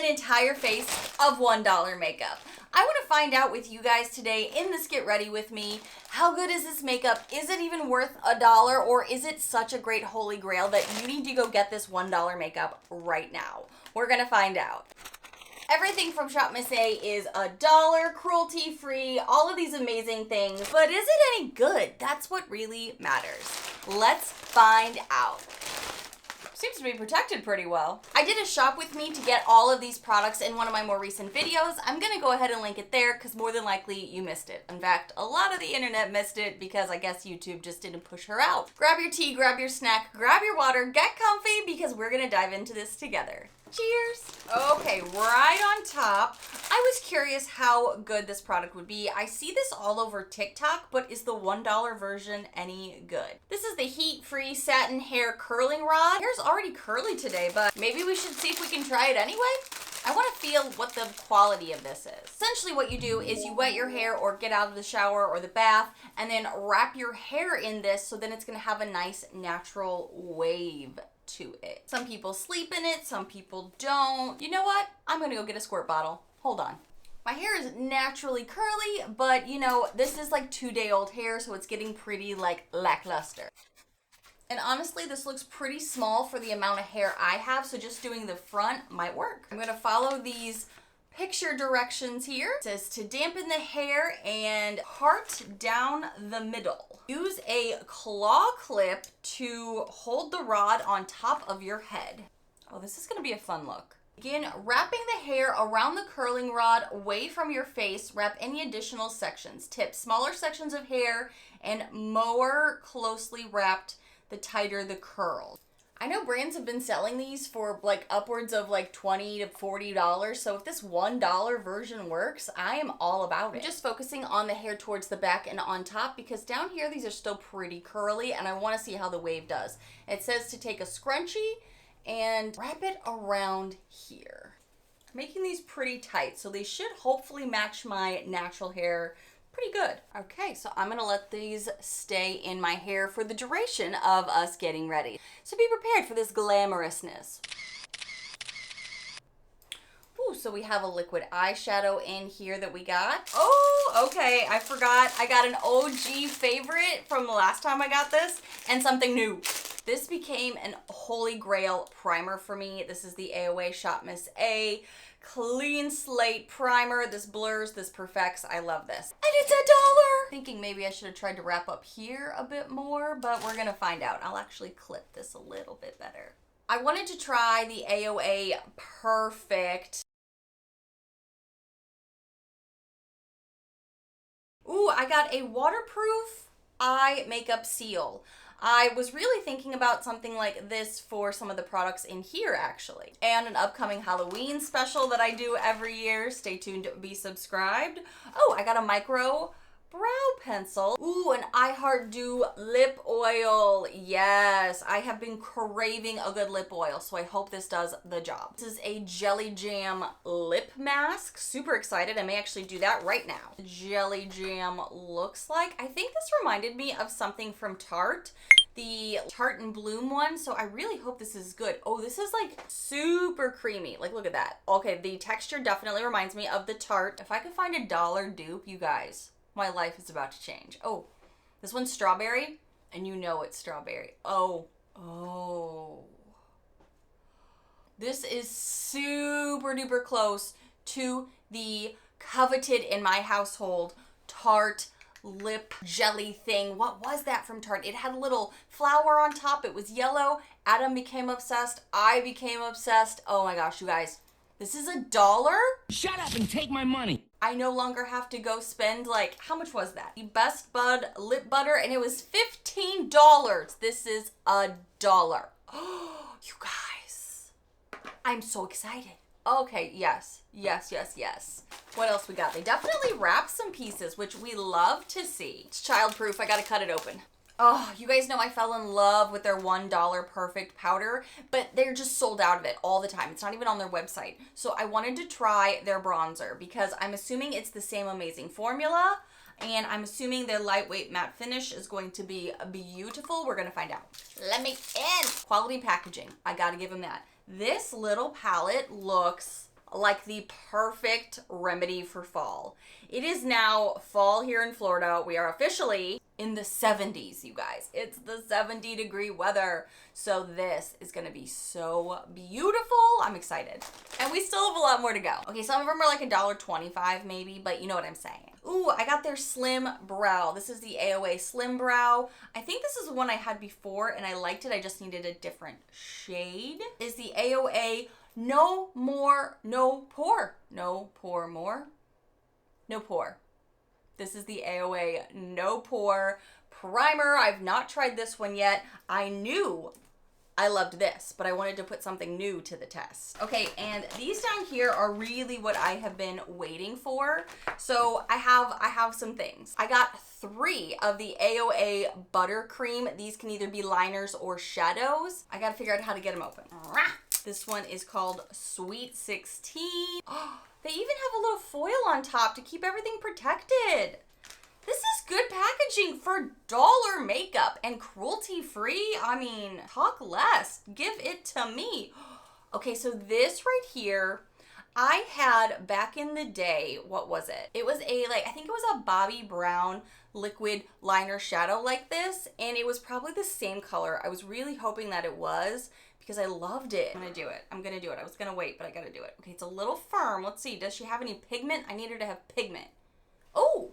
an entire face of $1 makeup. I want to find out with you guys today in this Get Ready With Me, how good is this makeup? Is it even worth $1, or is it such a great holy grail that you need to go get this $1 makeup right now? We're going to find out. Everything from Shop Miss A is $1, cruelty-free, all of these amazing things. But is it any good? That's what really matters. Let's find out. Seems to be protected pretty well. I did a shop with me to get all of these products in one of my more recent videos. I'm gonna go ahead and link it there because more than likely you missed it. In fact, a lot of the internet missed it because I guess YouTube just didn't push her out. Grab your tea, grab your snack, grab your water, get comfy because we're gonna dive into this together. Cheers. Okay, right on top, I was curious how good this product would be. I see this all over TikTok, but is the $1 version any good? This is the heat-free satin hair curling rod. Hair's already curly today, but maybe we should see if we can try it anyway. I want to feel what the quality of this is. Essentially what you do is you wet your hair or get out of the shower or the bath and then wrap your hair in this so then it's going to have a nice natural wave to it. Some people sleep in it, some people don't. You know what? I'm gonna go get a squirt bottle. Hold on. My hair is naturally curly, but you know, this is like 2-day-old hair, so it's getting pretty like lackluster. And honestly, this looks pretty small for the amount of hair I have, so just doing the front might work. I'm gonna follow these picture directions here. It says to dampen the hair and part down the middle. Use a claw clip to hold the rod on top of your head. Oh, this is gonna be a fun look. Begin wrapping the hair around the curling rod away from your face. Wrap any additional sections. Tip, smaller sections of hair and more closely wrapped the tighter the curl. I know brands have been selling these for like upwards of like $20 to $40. So if this $1 version works, I am all about it. I'm just focusing on the hair towards the back and on top because down here, these are still pretty curly and I want to see how the wave does. It says to take a scrunchie and wrap it around here. I'm making these pretty tight, so they should hopefully match my natural hair pretty good. Okay, so I'm gonna let these stay in my hair for the duration of us getting ready. So be prepared for this glamorousness. Ooh, so we have a liquid eyeshadow in here that we got. Oh, okay, I forgot. I got an OG favorite from the last time I got this and something new. This became an holy grail primer for me. This is the AOA Shop Miss A Clean Slate Primer. This blurs, this perfects. I love this. And it's $1! Thinking maybe I should have tried to wrap up here a bit more, but we're gonna find out. I'll actually clip this a little bit better. I wanted to try the AOA Perfect. Ooh, I got a waterproof eye makeup seal. I was really thinking about something like this for some of the products in here actually. And an upcoming Halloween special that I do every year. Stay tuned to be subscribed. Oh, I got a micro brow pencil. Ooh, an I Heart Do lip oil. Yes, I have been craving a good lip oil, so I hope this does the job. This is a Jelly Jam lip mask. Super excited. I may actually do that right now. Jelly Jam looks like. I think this reminded me of something from Tarte. The Tarte and Bloom one, so I really hope this is good. Oh, this is like super creamy. Like, look at that. Okay, the texture definitely reminds me of the Tarte. If I could find $1 dupe, you guys, my life is about to change. Oh, this one's strawberry, and you know it's strawberry. Oh. This is super duper close to the coveted in my household Tarte lip jelly thing. What was that from Tarte? It had a little flower on top. It was yellow. Adam became obsessed. I became obsessed. Oh my gosh, you guys. This is $1? Shut up and take my money. I no longer have to go spend like, how much was that? The Best Bud lip butter, and it was $15. This is $1. Oh, you guys. I'm so excited. Okay, yes. What else we got? They definitely wrapped some pieces, which we love to see. It's childproof. I gotta cut it open. Oh, you guys know I fell in love with their $1 Perfect powder, but they're just sold out of it all the time. It's not even on their website. So I wanted to try their bronzer because I'm assuming it's the same amazing formula, and I'm assuming their lightweight matte finish is going to be beautiful. We're gonna find out. Let me in. Quality packaging. I gotta give them that. This little palette looks like the perfect remedy for fall. It is now fall here in Florida. We are officially in the 70s, you guys. It's the 70-degree weather. So this is gonna be so beautiful. I'm excited. And we still have a lot more to go. Okay, some of them are like $1.25 maybe, but you know what I'm saying. Ooh, I got their Slim Brow. This is the AOA Slim Brow. I think this is the one I had before and I liked it. I just needed a different shade. Is the AOA No More, No Pore. No Pore More? No Pore. This is the AOA No Pore Primer. I've not tried this one yet. I knew I loved this, but I wanted to put something new to the test. Okay, and these down here are really what I have been waiting for. So I have some things. I got 3 of the AOA Buttercream. These can either be liners or shadows. I gotta figure out how to get them open. This one is called Sweet 16. Oh, they even have a little foil on top to keep everything protected. This is good packaging for dollar makeup and cruelty-free. I mean, talk less. Give it to me. Okay, so this right here, I had back in the day, what was it? It was I think it was a Bobbi Brown liquid liner shadow like this, and it was probably the same color. I was really hoping that it was because I loved it. I'm gonna do it. I was gonna wait, but I gotta do it. Okay, it's a little firm. Let's see, does she have any pigment? I need her to have pigment. Oh!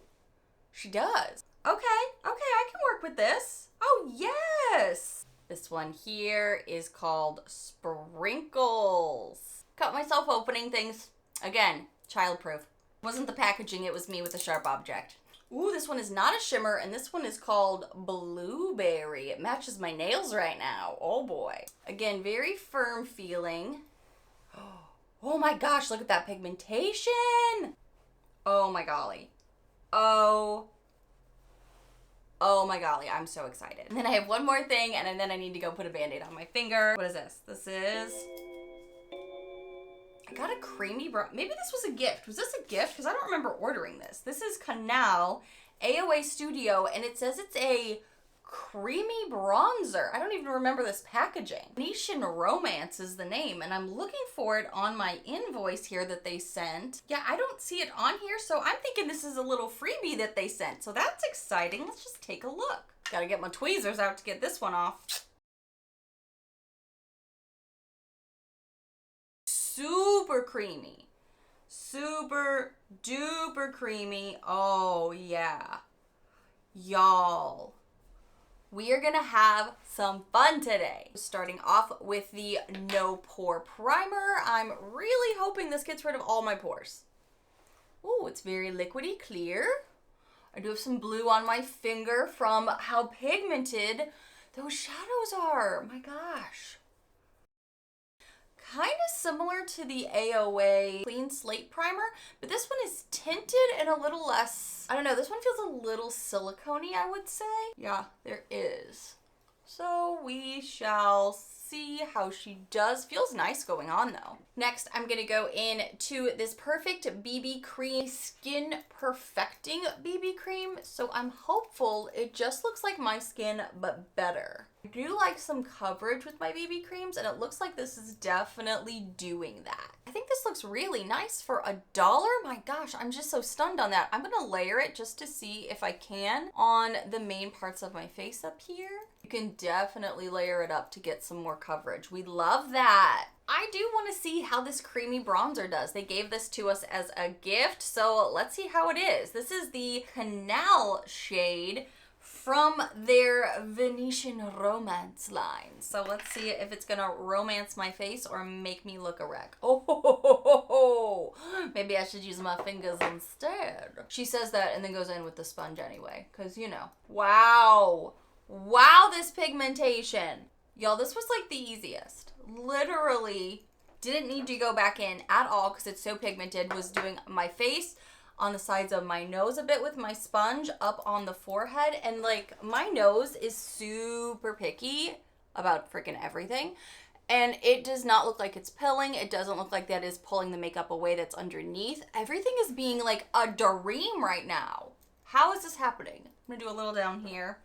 She does. Okay, I can work with this. Oh, yes. This one here is called Sprinkles. Cut myself opening things. Again, childproof. Wasn't the packaging, it was me with a sharp object. Ooh, this one is not a shimmer, and this one is called Blueberry. It matches my nails right now. Oh, boy. Again, very firm feeling. Oh, my gosh, look at that pigmentation. Oh, my golly. Oh my golly, I'm so excited. And then I have one more thing, and then I need to go put a Band-Aid on my finger. What is this? I got a creamy brown. Maybe this was a gift. Was this a gift? Because I don't remember ordering this. This is Canal AOA Studio, and it says it's a creamy bronzer. I don't even remember this packaging. Venetian Romance is the name, and I'm looking for it on my invoice here that they sent. Yeah, I don't see it on here, so I'm thinking this is a little freebie that they sent. So that's exciting. Let's just take a look. Gotta get my tweezers out to get this one off. Super creamy. Super duper creamy. Oh yeah. Y'all. We are gonna have some fun today. Starting off with the No Pore Primer. I'm really hoping this gets rid of all my pores. Ooh, it's very liquidy clear. I do have some blue on my finger from how pigmented those shadows are. My gosh. Kind of similar to the AOA Clean Slate Primer, but this one is tinted and a little less, I don't know, this one feels a little silicone-y, I would say. Yeah, there is. So we shall see how she does. Feels nice going on though. Next, I'm gonna go into this Perfect BB Cream Skin Perfecting BB Cream. So I'm hopeful it just looks like my skin, but better. I do like some coverage with my BB creams, and it looks like this is definitely doing that. I think this looks really nice for $1. My gosh, I'm just so stunned on that. I'm gonna layer it just to see if I can on the main parts of my face up here. You can definitely layer it up to get some more coverage. We love that. I do want to see how this creamy bronzer does. They gave this to us as a gift, so let's see how it is. This is the Canal shade from their Venetian Romance line. So let's see if it's gonna romance my face or make me look a wreck. Oh, maybe I should use my fingers instead. She says that and then goes in with the sponge anyway, because you know. Wow, this pigmentation. Y'all, this was like the easiest. Literally didn't need to go back in at all because it's so pigmented. Was doing my face, on the sides of my nose a bit with my sponge, up on the forehead, and like my nose is super picky about freaking everything, and it does not look like it's pilling. It doesn't look like that is pulling the makeup away that's underneath. Everything is being like a dream right now. How is this happening? I'm gonna do a little down here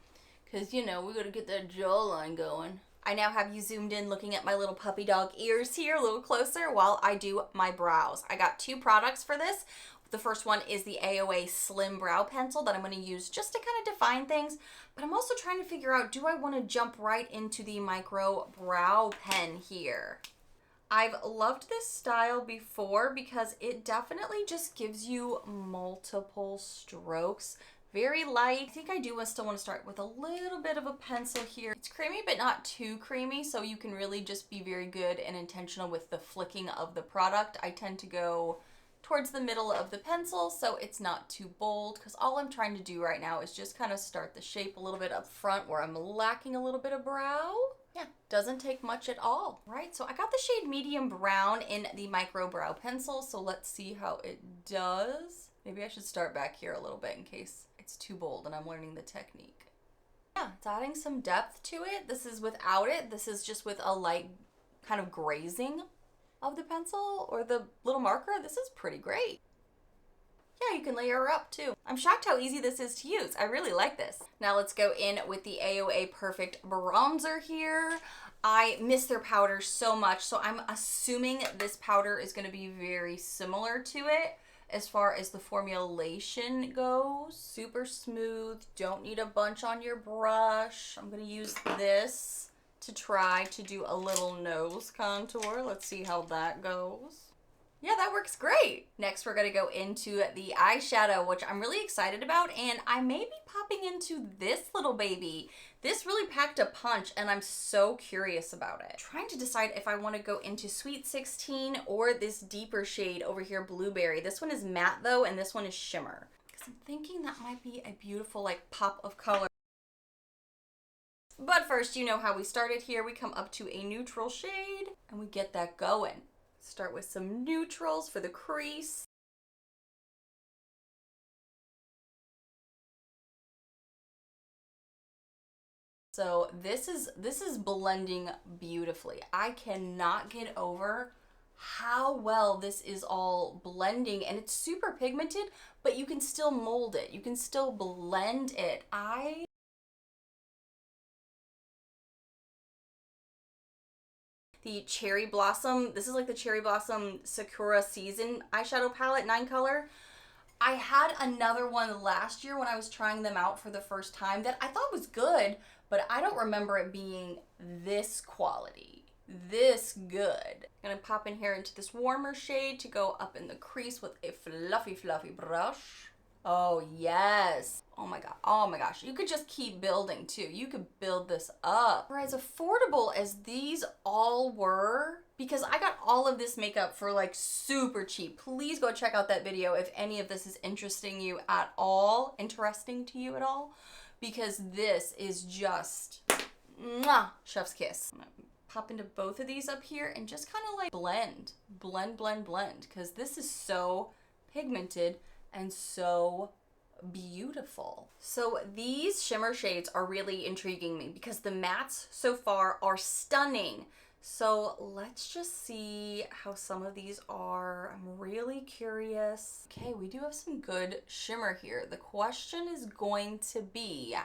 because you know we gotta get that jawline going. I now have you zoomed in looking at my little puppy dog ears here a little closer while I do my brows. I got 2 products for this. The first one is the AOA Slim Brow Pencil that I'm going to use just to kind of define things. But I'm also trying to figure out, do I want to jump right into the Micro Brow Pen here? I've loved this style before because it definitely just gives you multiple strokes. Very light. I think I do still want to start with a little bit of a pencil here. It's creamy, but not too creamy, so you can really just be very good and intentional with the flicking of the product. I tend to go towards the middle of the pencil so it's not too bold, because all I'm trying to do right now is just kind of start the shape a little bit up front where I'm lacking a little bit of brow. Yeah, doesn't take much at all, right? So I got the shade medium brown in the Micro Brow Pencil, so let's see how it does. Maybe I should start back here a little bit in case it's too bold and I'm learning the technique. Yeah, it's adding some depth to it. This is without it. This is just with a light kind of grazing of the pencil or the little marker. This is pretty great. Yeah, you can layer up too. I'm shocked how easy this is to use. I really like this. Now let's go in with the AOA Perfect Bronzer here. I miss their powder so much, so I'm assuming this powder is going to be very similar to it as far as the formulation goes. Super smooth, don't need a bunch on your brush. I'm going to use this to try to do a little nose contour. Let's see how that goes. Yeah, that works great. Next, we're gonna go into the eyeshadow, which I'm really excited about, and I may be popping into this little baby. This really packed a punch, and I'm so curious about it. Trying to decide if I wanna go into Sweet 16 or this deeper shade over here, Blueberry. This one is matte though, and this one is shimmer. Because I'm thinking that might be a beautiful like pop of color. But first, you know how we started here. We come up to a neutral shade, and we get that going. Start with some neutrals for the crease. So this is blending beautifully. I cannot get over how well this is all blending, and it's super pigmented, but you can still mold it. You can still blend it. The Cherry Blossom, this is like the Cherry Blossom Sakura Season eyeshadow palette, 9 color. I had another one last year when I was trying them out for the first time that I thought was good, but I don't remember it being this quality, this good. I'm gonna pop in here into this warmer shade to go up in the crease with a fluffy, fluffy brush. Oh yes. Oh my god. Oh my gosh. You could just keep building too. You could build this up. For as affordable as these all were, because I got all of this makeup for like super cheap. Please go check out that video if any of this is interesting to you at all, because this is just mwah, chef's kiss. I'm gonna pop into both of these up here and just kind of like blend, because this is so pigmented and so beautiful. So these shimmer shades are really intriguing me because the mattes so far are stunning. So let's just see how some of these are. I'm really curious. Okay, we do have some good shimmer here. The question is going to be,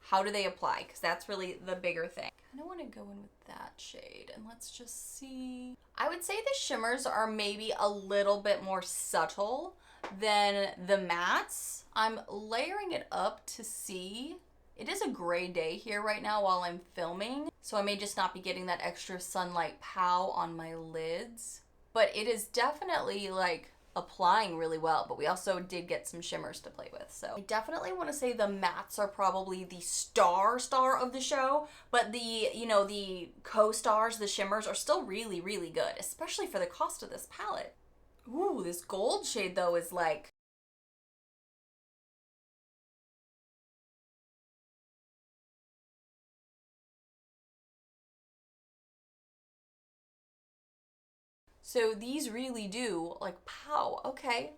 how do they apply? Because that's really the bigger thing. I kind of want to go in with that shade and let's just see. I would say the shimmers are maybe a little bit more subtle than the mattes. I'm layering it up to see. It is a gray day here right now while I'm filming, so I may just not be getting that extra sunlight pow on my lids, but it is definitely like applying really well. But we also did get some shimmers to play with, so I definitely want to say the mattes are probably the star of the show, but the, you know, the co-stars, the shimmers, are still really good, especially for the cost of this palette. Ooh, this gold shade though is like, so these really do like pow. Okay,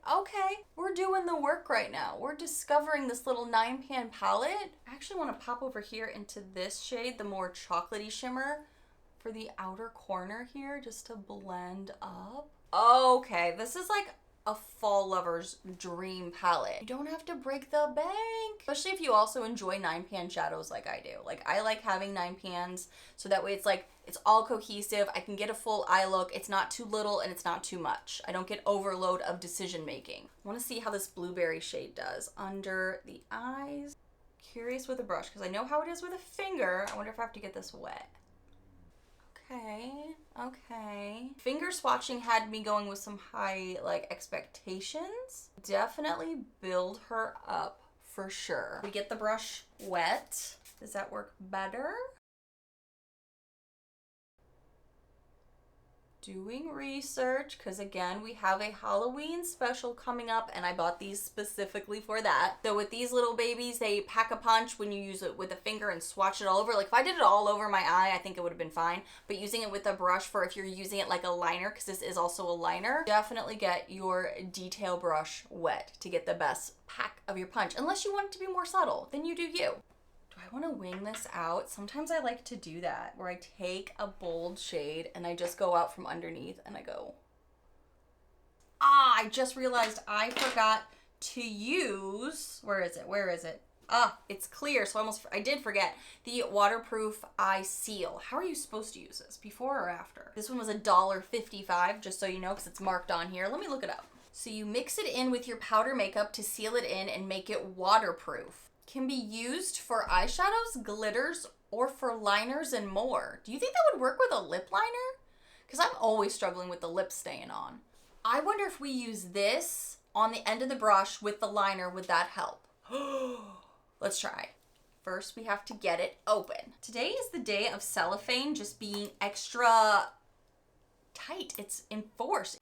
we're doing the work right now. We're discovering this little 9-pan palette. I actually want to pop over here into this shade, the more chocolatey shimmer, for the outer corner here, just to blend up. Okay, this is like a fall lover's dream palette. You don't have to break the bank. Especially if you also enjoy 9-pan shadows like I do. Like, I like having 9 pans so that way it's like, it's all cohesive. I can get a full eye look. It's not too little and it's not too much. I don't get overload of decision making. I want to see how this blueberry shade does under the eyes. Curious with a brush because I know how it is with a finger. I wonder if I have to get this wet. Okay. Finger swatching had me going with some high like expectations. Definitely build her up for sure. We get the brush wet. Does that work better? Doing research because again we have a Halloween special coming up and I bought these specifically for that. So with these little babies, they pack a punch when you use it with a finger and swatch it all over. Like if I did it all over my eye, I think it would have been fine, but using it with a brush for if you're using it like a liner, because this is also a liner, definitely get your detail brush wet to get the best pack of your punch. Unless you want it to be more subtle, then you do you. Do I want to wing this out? Sometimes I like to do that, where I take a bold shade and I just go out from underneath and I go, I just realized I forgot to use, where is it? It's clear, so I did forget the waterproof eye seal. How are you supposed to use this, before or after? This one was $1.55, just so you know, because it's marked on here. Let me look it up. So you mix it in with your powder makeup to seal it in and make it waterproof. Can be used for eyeshadows, glitters, or for liners and more. Do you think that would work with a lip liner? Because I'm always struggling with the lips staying on. I wonder if we use this on the end of the brush with the liner, would that help? Let's try. First, we have to get it open. Today is the day of cellophane just being extra tight. It's enforced.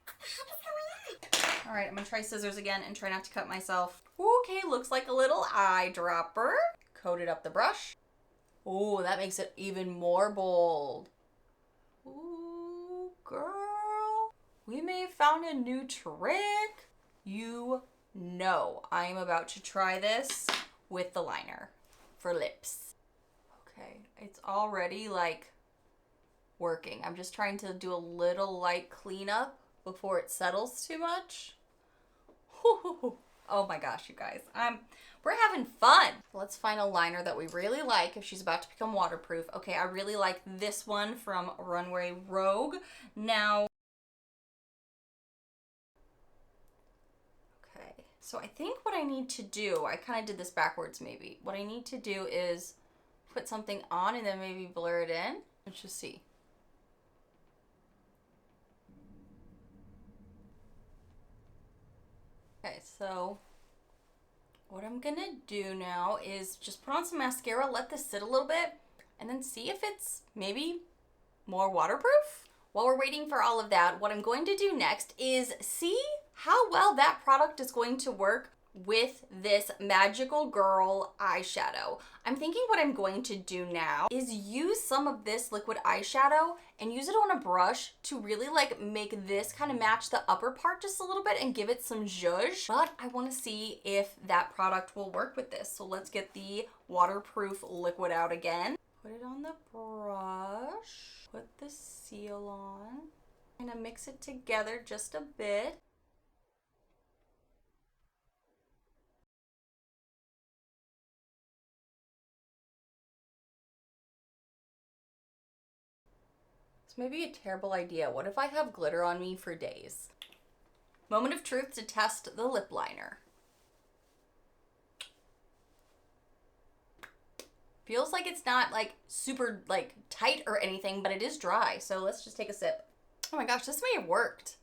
All right, I'm gonna try scissors again and try not to cut myself. Okay, looks like a little eyedropper. Coated up the brush. Oh, that makes it even more bold. Ooh, girl. We may have found a new trick. You know I am about to try this with the liner for lips. Okay, it's already like working. I'm just trying to do a little light cleanup before it settles too much. Oh my gosh, you guys. We're having fun. Let's find a liner that we really like if she's about to become waterproof. Okay, I really like this one from Runway Rogue. Now, okay, so I think what I need to do, I kind of did this backwards maybe. What I need to do is put something on and then maybe blur it in. Let's just see. Okay, so what I'm gonna do now is just put on some mascara, let this sit a little bit, and then see if it's maybe more waterproof. While we're waiting for all of that, what I'm going to do next is see how well that product is going to work with this Magical Girl eyeshadow. I'm thinking what I'm going to do now is use some of this liquid eyeshadow and use it on a brush to really like make this kind of match the upper part just a little bit and give it some zhuzh. But I want to see if that product will work with this. So let's get the waterproof liquid out again. Put it on the brush. Put the seal on. I'm gonna mix it together just a bit. This may be a terrible idea. What if I have glitter on me for days? Moment of truth to test the lip liner. Feels like it's not like super like tight or anything, but it is dry. So let's just take a sip. Oh my gosh, this may have worked.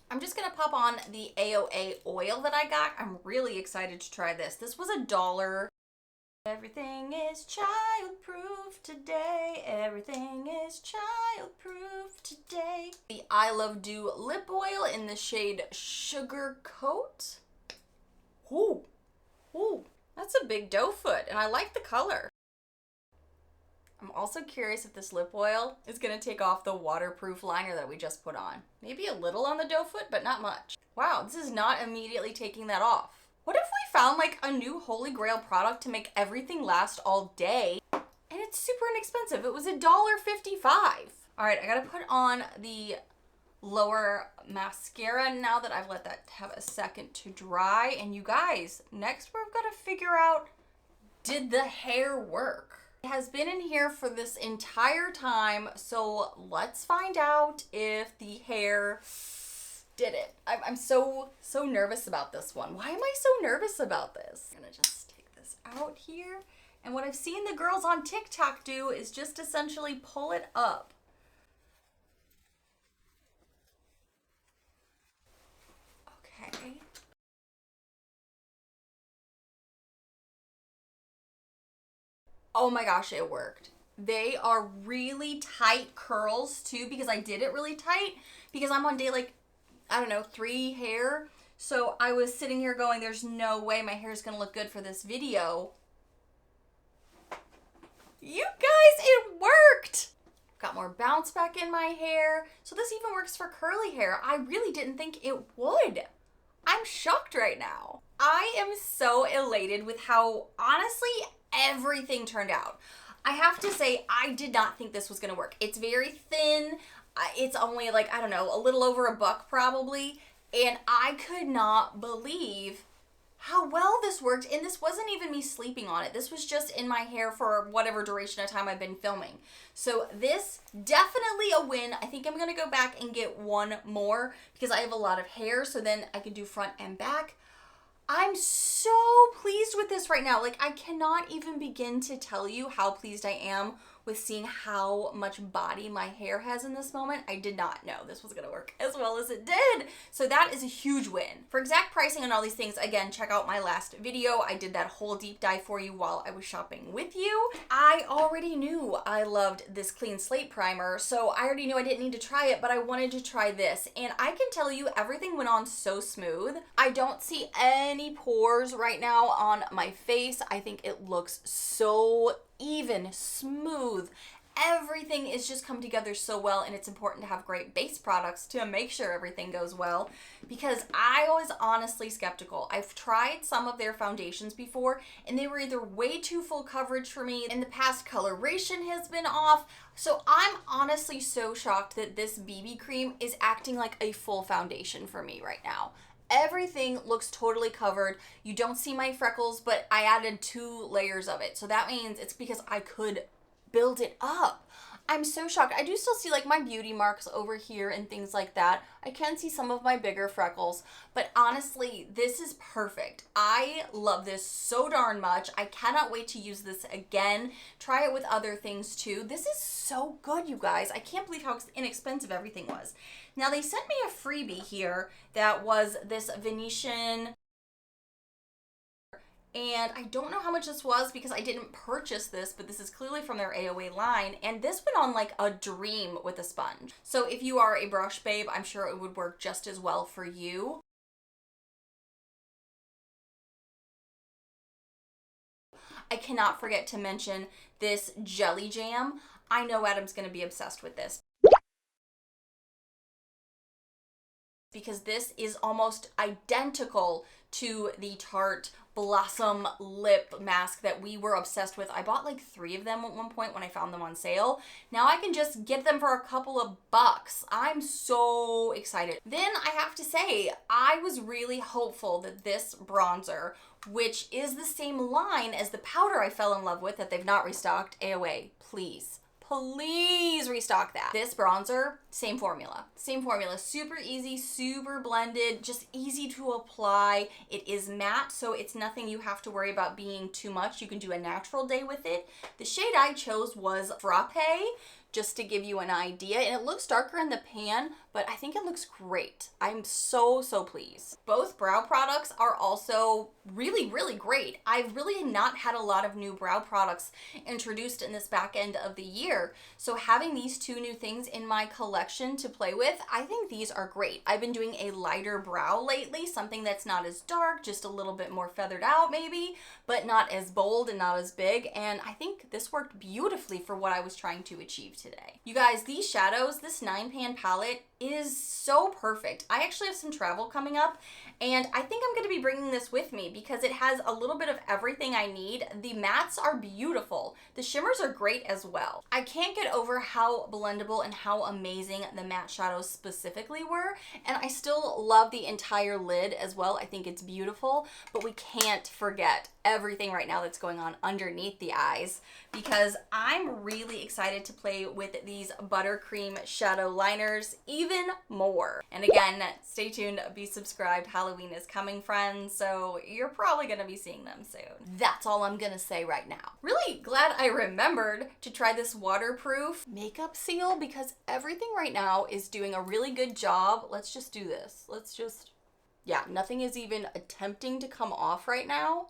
I'm just gonna pop on the AOA oil that I got. I'm really excited to try this. This was $1. Everything is childproof today. Everything is childproof today. The I Love Dew lip oil in the shade Sugar Coat. Ooh, that's a big doe foot, and I like the color. I'm also curious if this lip oil is gonna take off the waterproof liner that we just put on. Maybe a little on the doe foot, but not much. Wow, this is not immediately taking that off. What if we found like a new Holy Grail product to make everything last all day and it's super inexpensive? It was $1.55. All right, I gotta put on the lower mascara now that I've let that have a second to dry. And you guys, next we've got to figure out, did the hair work? It has been in here for this entire time, so let's find out if the hair did it. I'm so nervous about this one. Why am I so nervous about this? I'm gonna just take this out here. And what I've seen the girls on TikTok do is just essentially pull it up. Okay. Oh my gosh, it worked. They are really tight curls too, because I did it really tight because I'm on day like, I don't know, 3 hair. So I was sitting here going, there's no way my hair is gonna look good for this video. You guys, it worked! Got more bounce back in my hair. So this even works for curly hair. I really didn't think it would. I'm shocked right now. I am so elated with how honestly everything turned out. I have to say, I did not think this was gonna work. It's very thin. It's only like, I don't know, a little over $1 probably. And I could not believe how well this worked. And this wasn't even me sleeping on it. This was just in my hair for whatever duration of time I've been filming. So this, definitely a win. I think I'm gonna go back and get one more because I have a lot of hair, so then I can do front and back. I'm so pleased with this right now. Like, I cannot even begin to tell you how pleased I am with seeing how much body my hair has in this moment. I did not know this was gonna work as well as it did. So that is a huge win. For exact pricing on all these things, again, check out my last video. I did that whole deep dive for you while I was shopping with you. I already knew I loved this Clean Slate primer, so I already knew I didn't need to try it, but I wanted to try this. And I can tell you, everything went on so smooth. I don't see any pores right now on my face. I think it looks so even, smooth. Everything is just come together so well, and it's important to have great base products to make sure everything goes well, because I was honestly skeptical. I've tried some of their foundations before and they were either way too full coverage for me. In the past, coloration has been off. So I'm honestly so shocked that this BB cream is acting like a full foundation for me right now. Everything looks totally covered. You don't see my freckles, but I added 2 layers of it. So that means it's because I could build it up. I'm so shocked. I do still see like my beauty marks over here and things like that. I can see some of my bigger freckles, but honestly, this is perfect. I love this so darn much. I cannot wait to use this again. Try it with other things too. This is so good, you guys. I can't believe how inexpensive everything was. Now they sent me a freebie here that was this Venetian, and I don't know how much this was because I didn't purchase this, but this is clearly from their AOA line, and this went on like a dream with a sponge. So if you are a brush babe, I'm sure it would work just as well for you. I cannot forget to mention this Jelly Jam. I know Adam's gonna be obsessed with this, because this is almost identical to the Tarte Blossom Lip Mask that we were obsessed with. I bought like 3 of them at one point when I found them on sale. Now I can just get them for a couple of bucks. I'm so excited. Then I have to say, I was really hopeful that this bronzer, which is the same line as the powder I fell in love with that they've not restocked, AOA, please restock that. This bronzer, same formula, super easy, super blended, just easy to apply. It is matte, so it's nothing you have to worry about being too much. You can do a natural day with it. The shade I chose was Frappe, just to give you an idea, and it looks darker in the pan, but I think it looks great. I'm so pleased. Both brow products are also really great. I've really not had a lot of new brow products introduced in this back end of the year, so having these 2 new things in my collection to play with, I think these are great. I've been doing a lighter brow lately, something that's not as dark, just a little bit more feathered out maybe, but not as bold and not as big, and I think this worked beautifully for what I was trying to achieve today. You guys, these shadows, this 9-pan palette, is so perfect. I actually have some travel coming up, and I think I'm going to be bringing this with me because it has a little bit of everything I need. The mattes are beautiful. The shimmers are great as well. I can't get over how blendable and how amazing the matte shadows specifically were, and I still love the entire lid as well. I think it's beautiful, but we can't forget everything right now that's going on underneath the eyes because I'm really excited to play with these buttercream shadow liners even more. And again, stay tuned, be subscribed. Halloween is coming, friends, so you're probably gonna be seeing them soon. That's all I'm gonna say right now. Really glad I remembered to try this waterproof makeup seal because everything right now is doing a really good job. Let's just do this. Yeah, nothing is even attempting to come off right now.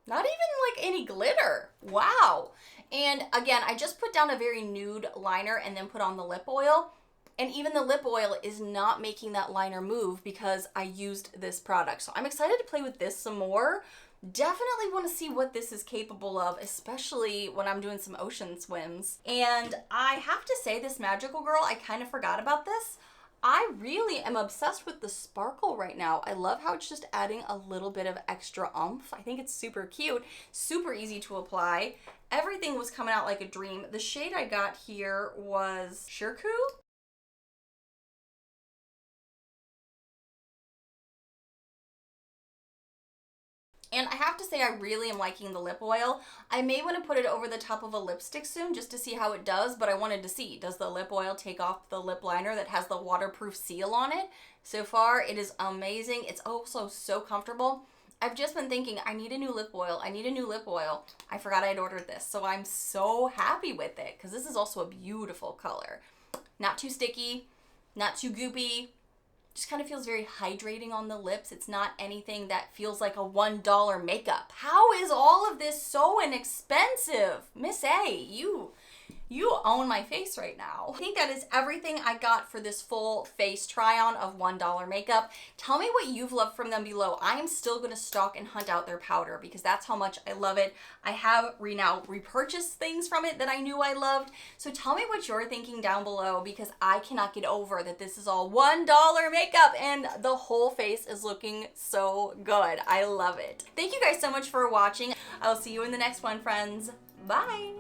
Not even like any glitter. Wow. And again, I just put down a very nude liner and then put on the lip oil. And even the lip oil is not making that liner move because I used this product. So I'm excited to play with this some more. Definitely want to see what this is capable of, especially when I'm doing some ocean swims. And I have to say, this Magical Girl, I kind of forgot about this. I really am obsessed with the sparkle right now. I love how it's just adding a little bit of extra oomph. I think it's super cute, super easy to apply. Everything was coming out like a dream. The shade I got here was Shirku. And I have to say, I really am liking the lip oil. I may want to put it over the top of a lipstick soon just to see how it does, but I wanted to see, does the lip oil take off the lip liner that has the waterproof seal on it? So far, it is amazing. It's also so comfortable. I've just been thinking, I need a new lip oil. I need a new lip oil. I forgot I'd ordered this, so I'm so happy with it because this is also a beautiful color. Not too sticky, not too goopy. Just kind of feels very hydrating on the lips. It's not anything that feels like a $1 makeup. How is all of this so inexpensive? Miss A, you own my face right now. I think that is everything I got for this full face try on of $1 makeup. Tell me what you've loved from them below. I am still gonna stalk and hunt out their powder because that's how much I love it. I have now repurchased things from it that I knew I loved. So tell me what you're thinking down below because I cannot get over that this is all $1 makeup and the whole face is looking so good. I love it. Thank you guys so much for watching. I'll see you in the next one, friends. Bye.